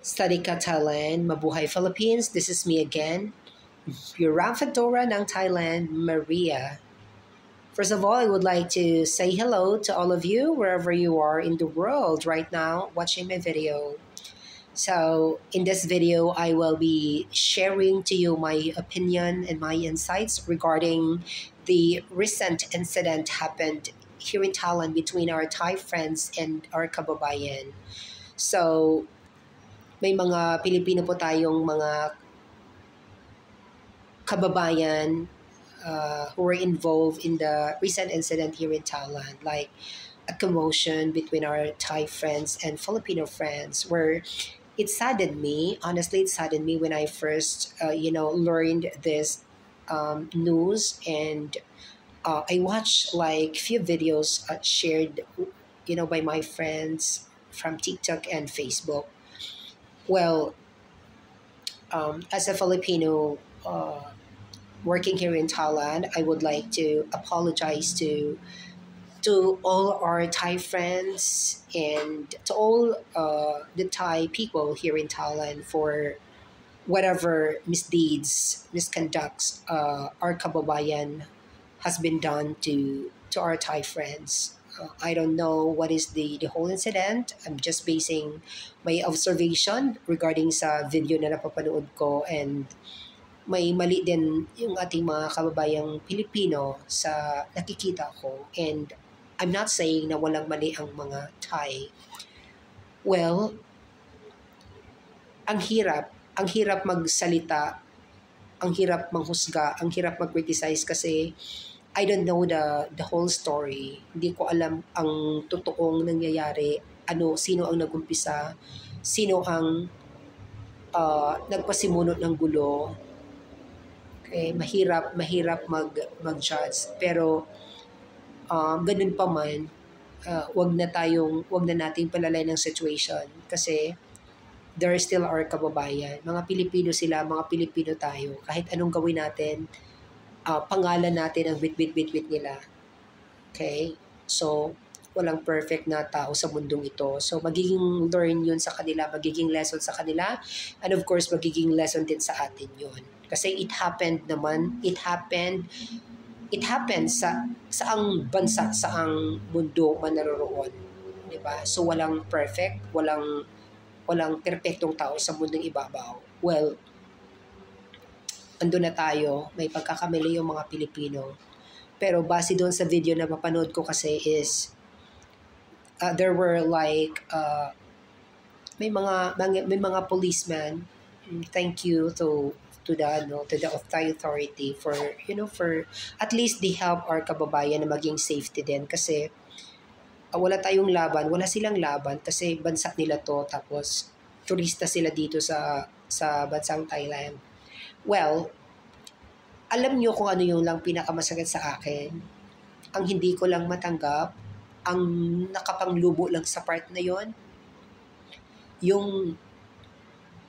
Study ka Thailand, Mabuhay Philippines. This is me again, your Ramfadora ng Thailand, Maria. First of all, I would like to say hello to all of you wherever you are in the world right now watching my video. So, in this video, I will be sharing to you my opinion and my insights regarding the recent incident happened here in Thailand between our Thai friends and our kababayan. So, may mga Pilipino po tayong mga kababayan who were involved in the recent incident here in Thailand, like a commotion between our Thai friends and Filipino friends, where it saddened me. Honestly, it saddened me when I first, learned this news, and I watched like few videos shared, by my friends from TikTok and Facebook. Well, as a Filipino working here in Thailand, I would like to apologize to all our Thai friends and to all the Thai people here in Thailand for whatever misdeeds, misconducts our kababayan has been done to our Thai friends. I don't know what is the whole incident. I'm just basing my observation regarding sa video na napapanood ko, and may mali din yung ating mga kababayang Pilipino sa nakikita ko. And I'm not saying na walang mali ang mga Thai. Well, ang hirap magsalita, ang hirap manghusga, ang hirap mag-criticize kasi I don't know the whole story. Hindi ko alam ang totoong nangyayari, sino ang nagumpisa, sino ang nagpasimunot ng gulo. Okay, mahirap mag-judge, pero ganun pa man, wag na nating palalain ng situation kasi they're still our kababayan. Mga Pilipino sila, mga Pilipino tayo. Kahit anong gawin natin, pangalan natin ang bit-bit-bit-bit nila. Okay? So, walang perfect na tao sa mundong ito. So, magiging learn yun sa kanila, magiging lesson sa kanila, and of course, magiging lesson din sa atin yun. Kasi it happened sa saang bansa, saang mundo man naroroon. Diba? So, walang perfect, walang perpektong tao sa mundong ibabaw. Well, ando na tayo, may pagkakamali yung mga Pilipino. Pero base doon sa video na mapanood ko kasi is, there were like, may mga policemen. Thank you to the Thai authority for at least they help our kababayan na maging safety din kasi wala silang laban kasi bansa nila to, tapos turista sila dito sa bansang Thailand. Well, alam nyo kung ano yung lang pinakamasakit sa akin? Ang hindi ko lang matanggap, ang nakapanglubo lang sa part na yon, yung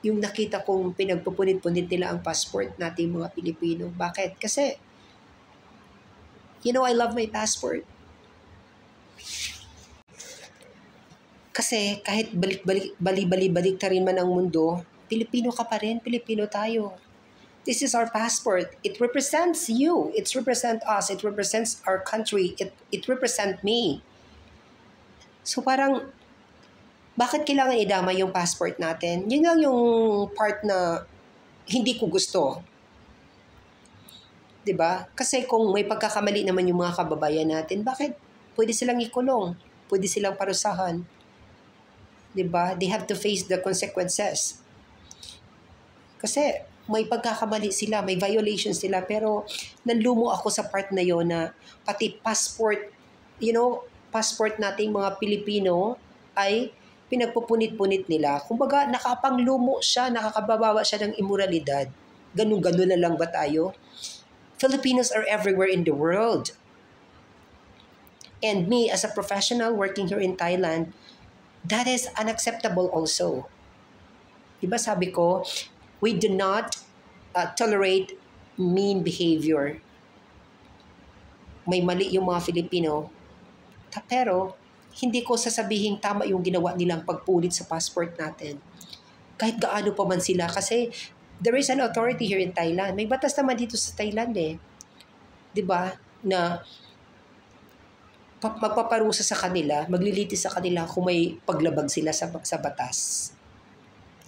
nakita kong pinagpupunit-punit nila ang passport nating mga Pilipino. Bakit? Kasi, I love my passport. Kasi kahit balik ta rin man ang mundo, Pilipino ka pa rin, Pilipino tayo. This is our passport. It represents you. It represents us. It represents our country. It represents me. So parang, bakit kailangan idama yung passport natin? Yun lang yung part na hindi ko gusto. 'Di ba? Kasi kung may pagkakamali naman yung mga kababayan natin, bakit pwede silang ikulong? Pwede silang parusahan? 'Di ba? They have to face the consequences. Kasi may pagkakamali sila, may violations sila, pero nanlumo ako sa part na yon na pati passport, passport nating mga Pilipino ay pinagpupunit-punit nila. Kumbaga, nakapanglumo siya, nakakababawa siya ng immoralidad. Ganun-ganun na lang ba tayo? Filipinos are everywhere in the world. And me, as a professional working here in Thailand, that is unacceptable also. Diba sabi ko, we do not tolerate mean behavior. May mali yung mga Filipino, pero hindi ko sasabihin tama yung ginawa nilang pagpunit sa passport natin. kahit gaano pa man sila. Kasi there is an authority here in Thailand. May batas naman dito sa Thailand eh. 'Di ba? Na magpaparusa sa kanila, maglilitis sa kanila kung may paglabag sila sa batas.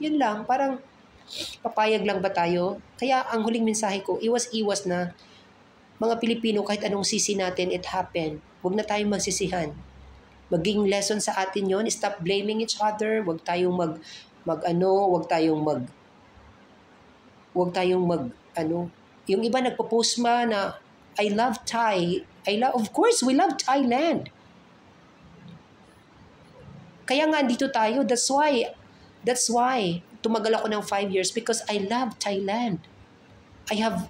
Yun lang, parang papayag lang ba tayo? Kaya ang huling mensahe ko, iwas-iwas na mga Pilipino, kahit anong sisi natin, it happened. Huwag na tayong magsisihan. Maging lesson sa atin yon. Stop blaming each other. Huwag tayong yung iba nagpo-post ma na, I love Thai. Of course, we love Thailand. Kaya nga dito tayo, that's why tumagal ako ng 5 years because I love Thailand. I have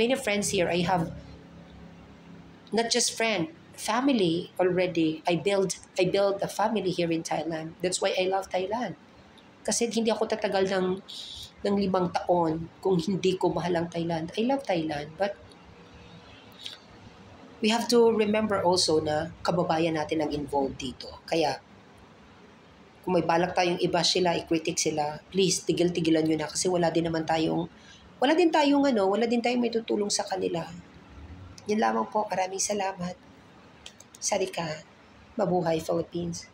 many friends here. I have not just family already. I build a family here in Thailand. That's why I love Thailand. Kasi hindi ako tatagal ng 5 taon kung hindi ko mahal ang Thailand. I love Thailand, but we have to remember also na kababayan natin ang involved dito. Kaya kung may balak tayong iba sila, i-critic sila, please tigil-tigilan nyo na kasi wala din tayong may tutulong sa kanila. Yun lamang po. Maraming salamat. Sarika. Mabuhay Philippines.